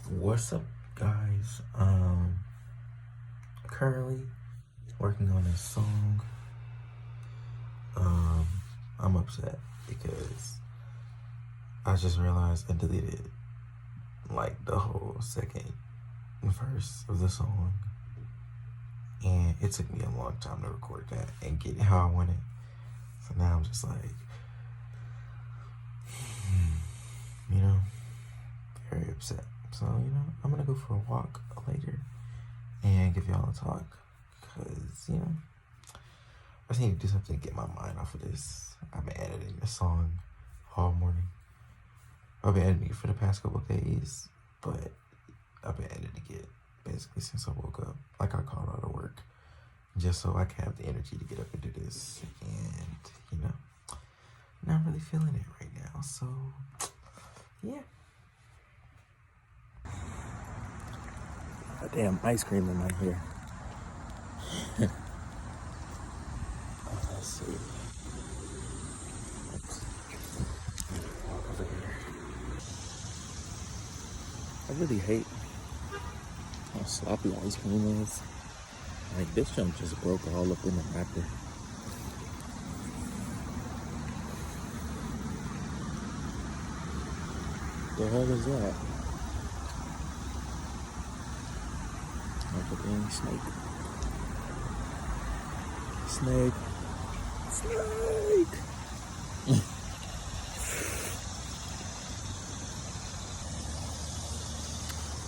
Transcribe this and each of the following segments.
What's up, guys? Currently working on this song. I'm upset because I just realized I deleted like the whole second verse of the song, and it took me a long time to record that and get it how I want it. So now I'm just like, very upset. So I'm gonna go for a walk later and give y'all a talk, because I just need to do something to get my mind off of this. I've been editing this song all morning. I've been editing it for the past couple of days, but I've been editing it basically since I woke up. Like, I called out of work just so I can have the energy to get up and do this. And, not really feeling it right now. So, yeah. Damn ice cream in my hair. Let's see. Walk over here. I really hate how sloppy ice cream is. Like, this junk just broke all up in the wrapper. The hell is that? Like a dang snake. Snake.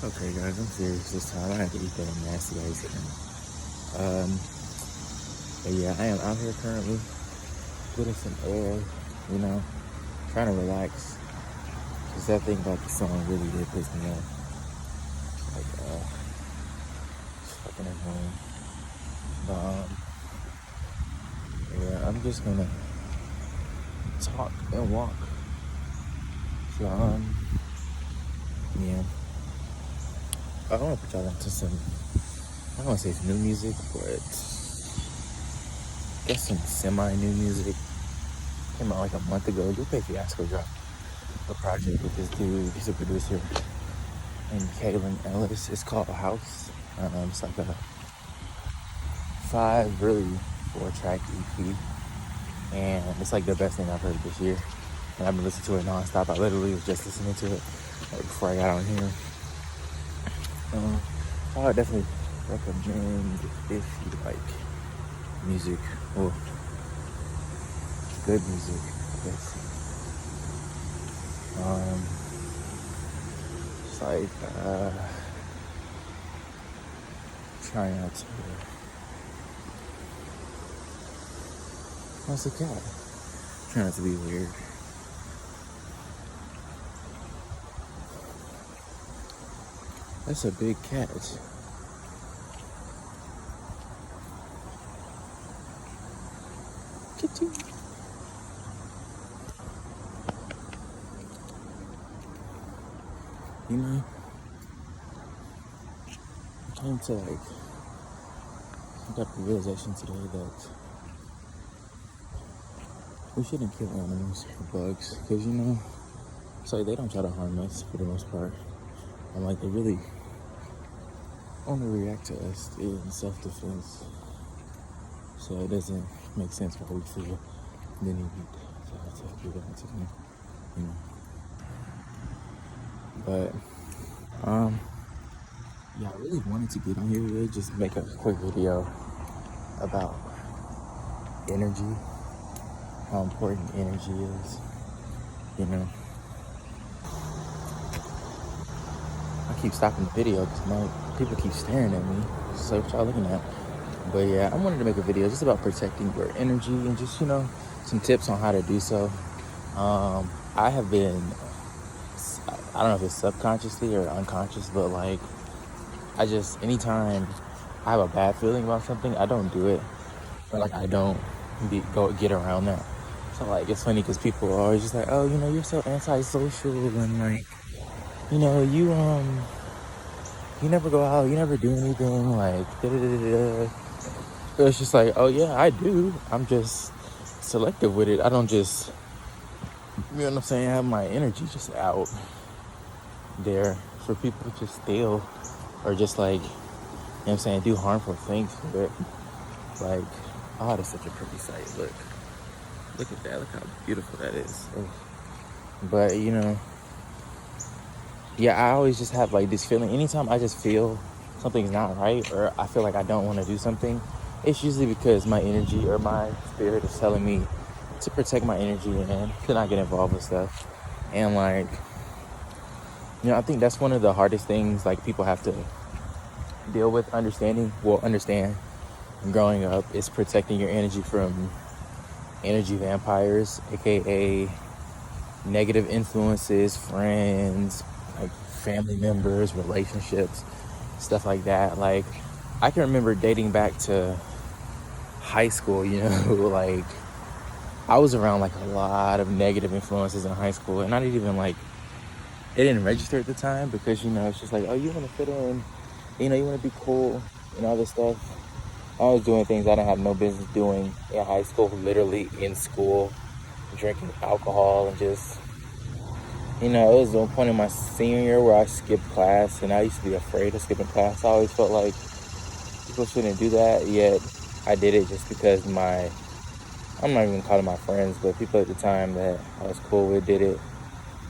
Okay, guys, I'm serious this time. I have to eat that nasty ice cream. But yeah, I am out here currently getting some air, trying to relax. Because that thing about the song really did piss me off. Like, it's fucking annoying. But, yeah, I'm just gonna talk and walk. So, yeah. I want to put y'all into some, I don't want to say some new music, but I guess some semi-new music. Came out like a month ago. Lupe Fiasco dropped a project with this dude. He's a producer named Kalen Ellis. It's called House. It's like a 4-track EP, and it's like the best thing I've heard this year. And I've been listening to it nonstop. I literally was just listening to it right before I got on here. I would definitely recommend if you like music, well, good music, I guess. It's like trying not to. What's the cat? Trying not to be weird. That's a big cat. Kitty. I'm trying to I got the realization today that we shouldn't kill animals or bugs, because it's like they don't try to harm us for the most part. And like, they really only react to us in self-defense. So it doesn't make sense why we feel the need to have to do that to them, But, yeah, I really wanted to get on here today, just make a quick video about energy, how important energy is, I keep stopping the video because people keep staring at me. So what y'all looking at? But yeah, I wanted to make a video just about protecting your energy and just, some tips on how to do so. I have been, I don't know if it's subconsciously or unconscious, but like, anytime I have a bad feeling about something, I don't do it. Or like, I don't get around that. So like, it's funny because people are always just like, oh, you're so antisocial, and like, you never go out, you never do anything, like, da-da-da-da-da. It's just like, oh yeah, I do. I'm just selective with it. I don't just, I have my energy just out. there for people to just steal or just like, you know what I'm saying, do harmful things for it. Like, oh, that's such a pretty sight. Look at that. Look how beautiful that is. But, you know, yeah, I always just have like this feeling. Anytime I just feel something's not right or I feel like I don't want to do something, it's usually because my energy or my spirit is telling me to protect my energy and to not get involved with stuff. And like, you know, I think that's one of the hardest things like people have to deal with understand growing up is protecting your energy from energy vampires, aka negative influences, friends, like family members, relationships, stuff like that. Like, I can remember dating back to high school, you know, like I was around like a lot of negative influences in high school, and I didn't even like, it didn't register at the time because, you know, it's just like, oh, you want to fit in, you know, you want to be cool and all this stuff. I was doing things I didn't have no business doing in high school, literally in school, drinking alcohol and just, you know, it was one point in my senior year where I skipped class, and I used to be afraid of skipping class. I always felt like people shouldn't do that, yet I did it just because I'm not even calling my friends, but people at the time that I was cool with did it,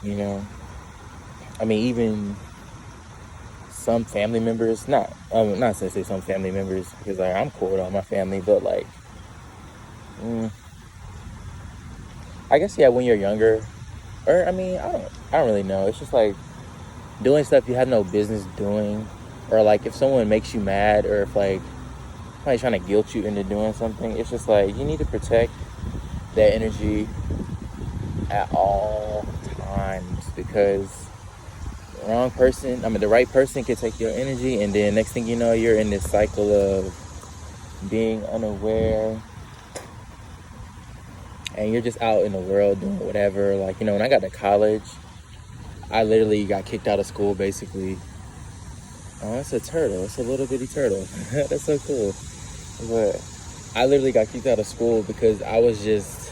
you know. I mean, even some family members, not to say some family members, because like I'm cool with all my family, but like, I guess, yeah, when you're younger, or I mean, I don't really know. It's just like doing stuff you have no business doing, or like if someone makes you mad, or if like somebody's trying to guilt you into doing something, it's just like you need to protect that energy at all times, because the right person can take your energy, and then next thing you know, you're in this cycle of being unaware, and you're just out in the world doing whatever. Like, you know, when I got to college, I literally got kicked out of school, basically. Oh, it's a turtle. It's a little bitty turtle. That's so cool. But I literally got kicked out of school because I was just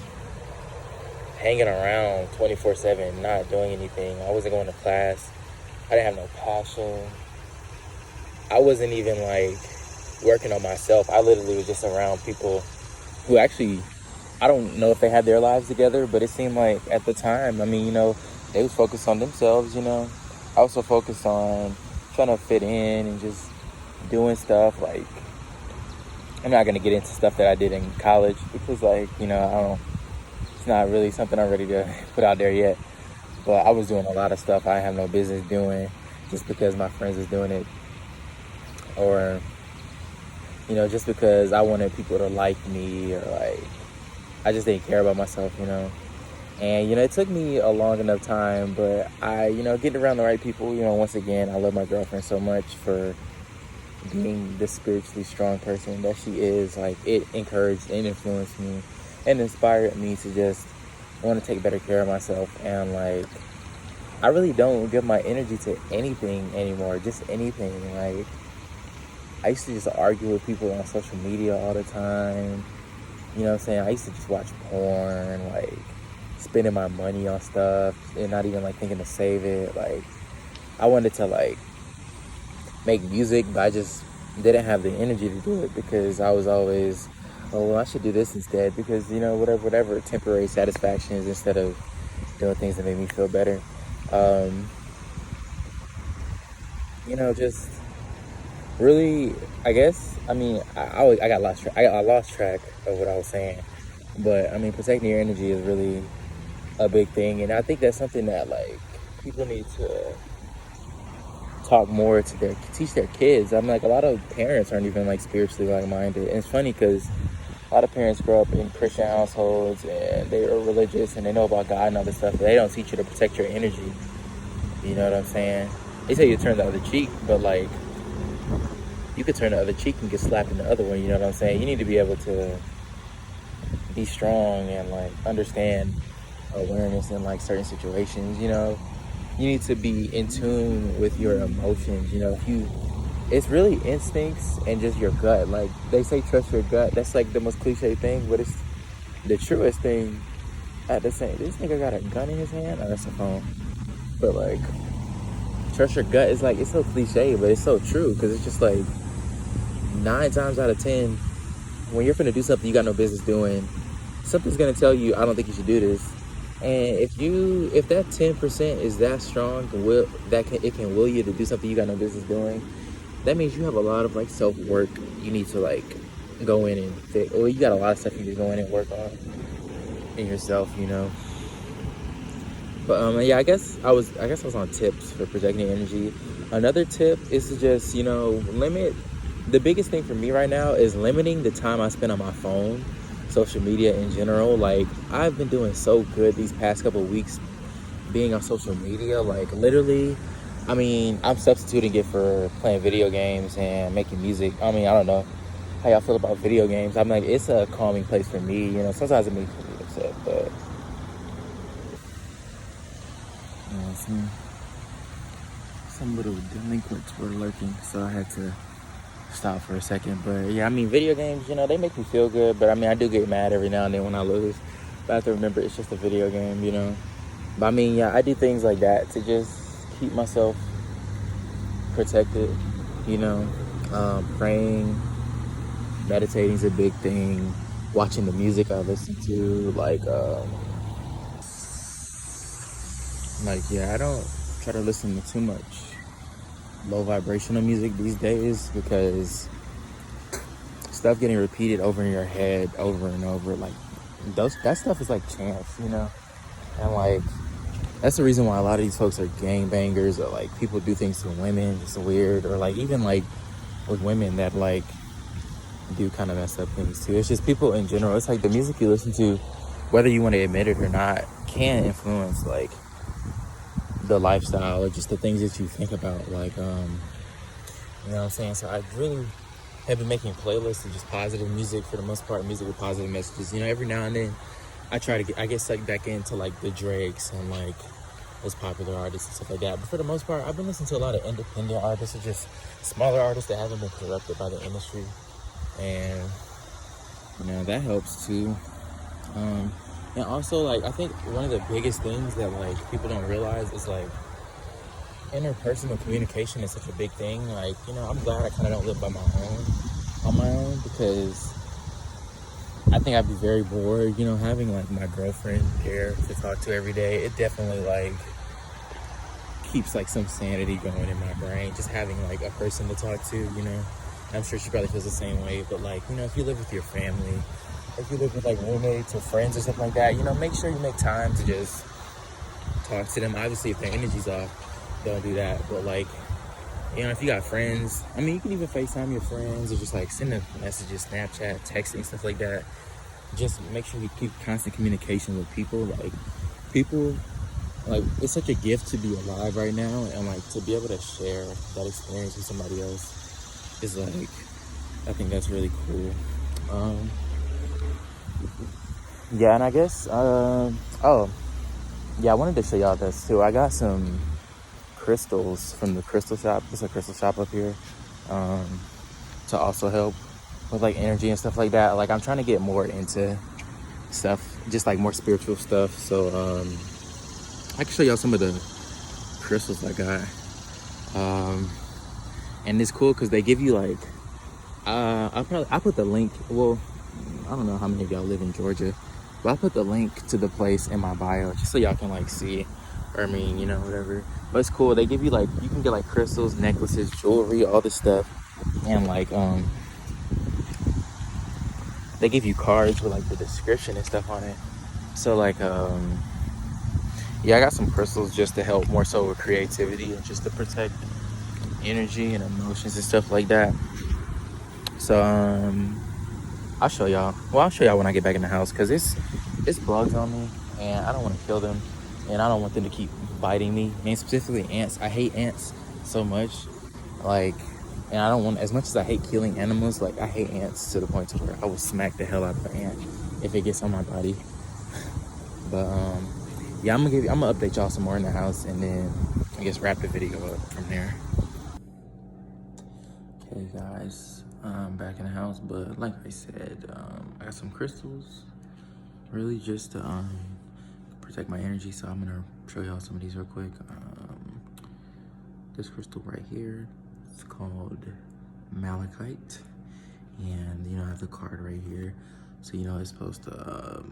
hanging around 24/7, not doing anything. I wasn't going to class. I didn't have no passion. I wasn't even like working on myself. I literally was just around people who actually, I don't know if they had their lives together, but it seemed like at the time, I mean, you know, they was focused on themselves, you know. I was so focused on trying to fit in and just doing stuff. Like, I'm not going to get into stuff that I did in college because, like, you know, it's not really something I'm ready to put out there yet. But I was doing a lot of stuff I have no business doing just because my friends was doing it. Or, you know, just because I wanted people to like me, or like, I just didn't care about myself, you know. And, you know, it took me a long enough time, but you know, getting around the right people, you know, once again, I love my girlfriend so much for being the spiritually strong person that she is. Like, it encouraged and influenced me and inspired me to just want to take better care of myself. And like, I really don't give my energy to anything anymore, just anything. Like, I used to just argue with people on social media all the time. You know what I'm saying? I used to just watch porn, like spending my money on stuff and not even like thinking to save it. Like, I wanted to like make music, but I just didn't have the energy to do it because I was always, oh, well, I should do this instead because, you know, whatever temporary satisfactions instead of doing things that make me feel better. You know, just really, I guess, I mean, I lost track of what I was saying, but I mean, protecting your energy is really a big thing, and I think that's something that like people need to talk more to teach their kids. I'm like, a lot of parents aren't even like spiritually like-minded, and it's funny because a lot of parents grow up in Christian households and they are religious and they know about God and all this stuff, but they don't teach you to protect your energy. You know what I'm saying? They tell you to turn the other cheek, but like, you could turn the other cheek and get slapped in the other one. You know what I'm saying? You need to be able to be strong and like understand awareness in like certain situations. You know, you need to be in tune with your emotions. You know, it's really instincts and just your gut. Like, they say trust your gut. That's like the most cliche thing, but it's the truest thing at the same. This nigga got a gun in his hand. Oh, that's a phone. But like, trust your gut is like, it's so cliche, but it's so true, because it's just like 9 times out of 10, when you're finna do something you got no business doing, something's gonna tell you, I don't think you should do this. And if that 10% is that strong, it can will you to do something you got no business doing, that means you have a lot of like self-work you need to like go in and fix. Or you got a lot of stuff you need to go in and work on in yourself, you know. But yeah, I guess I was on tips for protecting energy. Another tip is to just, you know, limit. The biggest thing for me right now is limiting the time I spend on my phone, social media in general. Like, I've been doing so good these past couple of weeks being on social media. Like, literally, I mean, I'm substituting it for playing video games and making music. I mean, I don't know how y'all feel about video games. I'm like, it's a calming place for me, you know. Sometimes it makes me upset, but you know, some little delinquents were lurking, so I had to stop for a second. But yeah, I mean, video games, you know, they make me feel good, but I mean, I do get mad every now and then when I lose, but I have to remember it's just a video game, you know. But I mean, yeah, I do things like that to just keep myself protected, you know. Praying, meditating is a big thing. Watching the music I listen to, yeah, I don't try to listen to too much low vibrational music these days, because stuff getting repeated over in your head over and over, like that stuff is like chants, you know. And like, that's the reason why a lot of these folks are gangbangers, or like people do things to women just weird, or like even like with women that like do kind of messed up things too. It's just people in general. It's like the music you listen to, whether you want to admit it or not, can influence like the lifestyle or just the things that you think about. Like, you know what I'm saying? So I really have been making playlists of just positive music, for the most part, music with positive messages. You know, every now and then I try to get sucked back into like the Drakes and like those popular artists and stuff like that. But for the most part, I've been listening to a lot of independent artists, or just smaller artists that haven't been corrupted by the industry. And, you know, that helps too. And also, like, I think one of the biggest things that like people don't realize is like interpersonal communication is such a big thing. Like, you know, I'm glad I kind of don't live on my own, because I think I'd be very bored, you know, having like my girlfriend here to talk to every day. It definitely like keeps like some sanity going in my brain, just having like a person to talk to, you know. I'm sure she probably feels the same way, but like, you know, if you live with your family, if you live with like roommates or friends or something like that, you know, make sure you make time to just talk to them. Obviously, if their energy's off, don't do that. But like, you know, if you got friends, I mean, you can even FaceTime your friends, or just like send them messages, Snapchat, texting, stuff like that. Just make sure you keep constant communication with people. Like, people, like, it's such a gift to be alive right now, and like to be able to share that experience with somebody else is like, I think that's really cool. Yeah, and I guess, oh, yeah, I wanted to show y'all this too. I got some crystals from the crystal shop. There's a crystal shop up here, to also help with like energy and stuff like that. Like, I'm trying to get more into stuff, just like more spiritual stuff. So, I can show y'all some of the crystals I got. And it's cool because they give you like, I'll put the link. Well, I don't know how many of y'all live in Georgia, but I'll put the link to the place in my bio just so y'all can like see, or I mean, you know, whatever. But it's cool. They give you like, you can get like crystals, necklaces, jewelry, all this stuff. And like, they give you cards with like the description and stuff on it. So like, yeah, I got some crystals just to help more so with creativity and just to protect energy and emotions and stuff like that. So I'll show y'all. Well, I'll show y'all when I get back in the house, because it's bugs on me and I don't want to kill them, and I don't want them to keep biting me, and specifically ants. I hate ants so much, like, and I don't want, as much as I hate killing animals, like I hate ants to the point to where I will smack the hell out of an ant if it gets on my body. But yeah, I'm gonna update y'all some more in the house, and then I guess wrap the video up from there. Okay guys, I'm back in the house, but like I said, I got some crystals, really just to protect my energy. So I'm gonna show y'all some of these real quick. this crystal right here. It's called malachite, and I have the card right here. So it's supposed to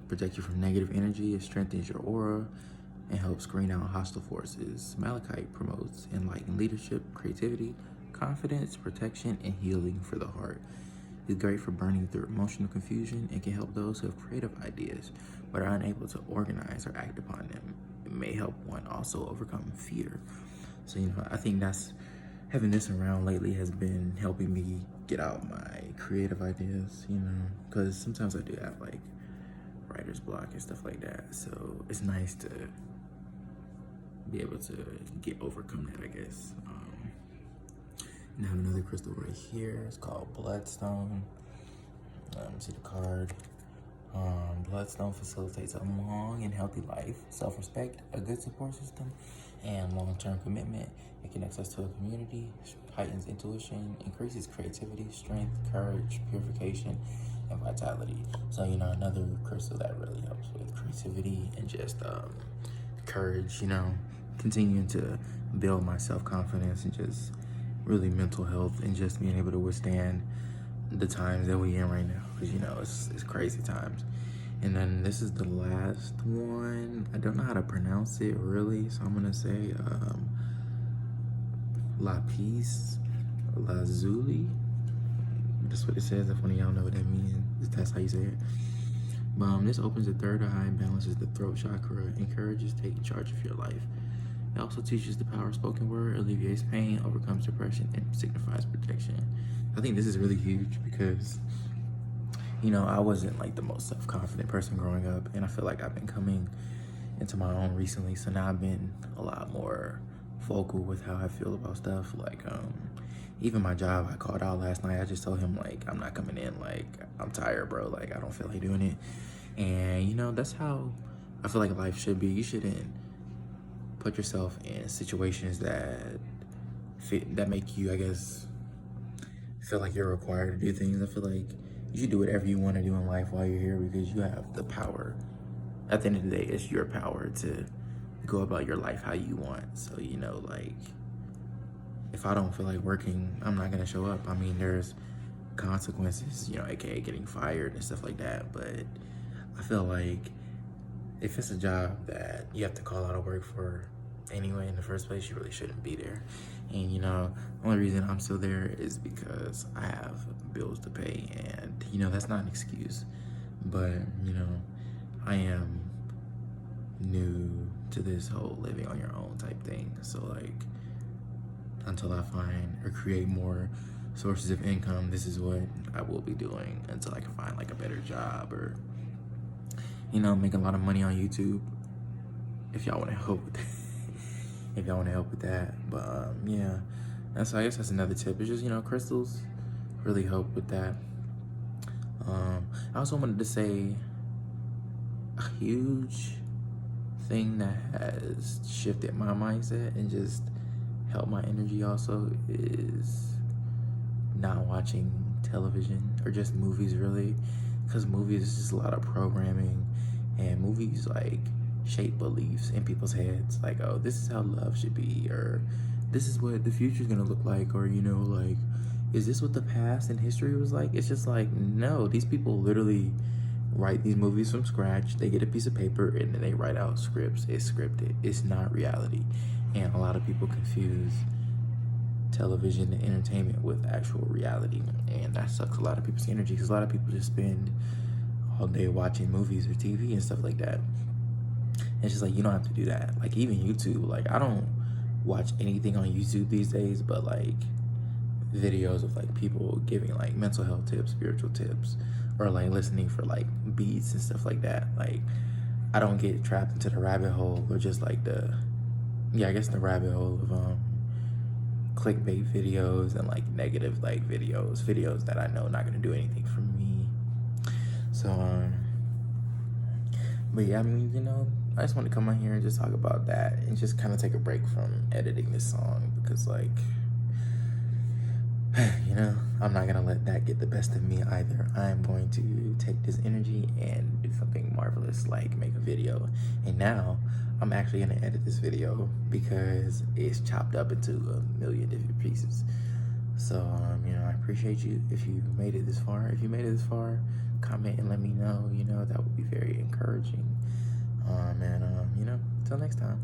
protect you from negative energy. It strengthens your aura and helps screen out hostile forces. Malachite promotes enlightened leadership, creativity, confidence, protection, and healing for the heart. It's great for burning through emotional confusion and can help those who have creative ideas but are unable to organize or act upon them. It may help one also overcome fear. So, I think that's having this around lately has been helping me get out my creative ideas, because sometimes I do have like writer's block and stuff like that. So it's nice to be able to overcome that, I guess. And I have another crystal right here. It's called Bloodstone. See the card. Bloodstone facilitates a long and healthy life, self-respect, a good support system, and long-term commitment. It connects us to a community, heightens intuition, increases creativity, strength, courage, purification, and vitality. So, another crystal that really helps with creativity and just courage, continuing to build my self-confidence and just really mental health and just being able to withstand the times that we in right now, because it's crazy times. And then this is the last one. I don't know how to pronounce it really, so I'm gonna say lapis lazuli. That's what it says. If one of y'all know what that means, that's how you say it. This opens the third eye, balances the throat chakra, encourages taking charge of your life. It also teaches the power of spoken word, alleviates pain, overcomes depression, and signifies protection. I think this is really huge because, I wasn't like the most self-confident person growing up, and I feel like I've been coming into my own recently. So now I've been a lot more vocal with how I feel about stuff. Like, even my job, I called out last night. I just told him, like, I'm not coming in. Like, I'm tired, bro. Like, I don't feel like doing it. And, that's how I feel like life should be. You shouldn't put yourself in situations that make you, I guess, feel like you're required to do things. I feel like you should do whatever you want to do in life while you're here, because you have the power. At the end of the day, it's your power to go about your life how you want. So, like, if I don't feel like working, I'm not going to show up. I mean, there's consequences, aka getting fired and stuff like that. But I feel like if it's a job that you have to call out of work for anyway in the first place, you really shouldn't be there. And the only reason I'm still there is because I have bills to pay, and that's not an excuse. But I am new to this whole living on your own type thing. So like, until I find or create more sources of income, this is what I will be doing until I can find like a better job, or make a lot of money on YouTube. If y'all want to help with that. If y'all want to help with that. But yeah, I guess that's another tip. It's just, crystals really help with that. I also wanted to say a huge thing that has shifted my mindset and just helped my energy also is not watching television or just movies, really, because movies is just a lot of programming, and movies like shape beliefs in people's heads, like, oh, this is how love should be, or this is what the future is gonna look like, or like, is this what the past and history was like? It's just like, no, these people literally write these movies from scratch. They get a piece of paper and then they write out scripts. It's scripted. It's not reality. And a lot of people confuse television and entertainment with actual reality, and that sucks a lot of people's energy, because a lot of people just spend all day watching movies or TV and stuff like that. It's just like, you don't have to do that. Like, even YouTube, like, I don't watch anything on YouTube these days but like videos of like people giving like mental health tips, spiritual tips, or like listening for like beats and stuff like that. Like, I don't get trapped into the rabbit hole, or just like the rabbit hole of clickbait videos and like negative like videos that I know not gonna do anything for me. So but yeah, I mean, I just want to come on here and just talk about that and just kind of take a break from editing this song, because like, you know, I'm not gonna let that get the best of me either. I'm going to take this energy and do something marvelous, like make a video. And now I'm actually gonna edit this video because it's chopped up into a million different pieces. So, you know, I appreciate you if you made it this far. If you made it this far, comment and let me know, you know, that would be very encouraging. And, you know, until next time.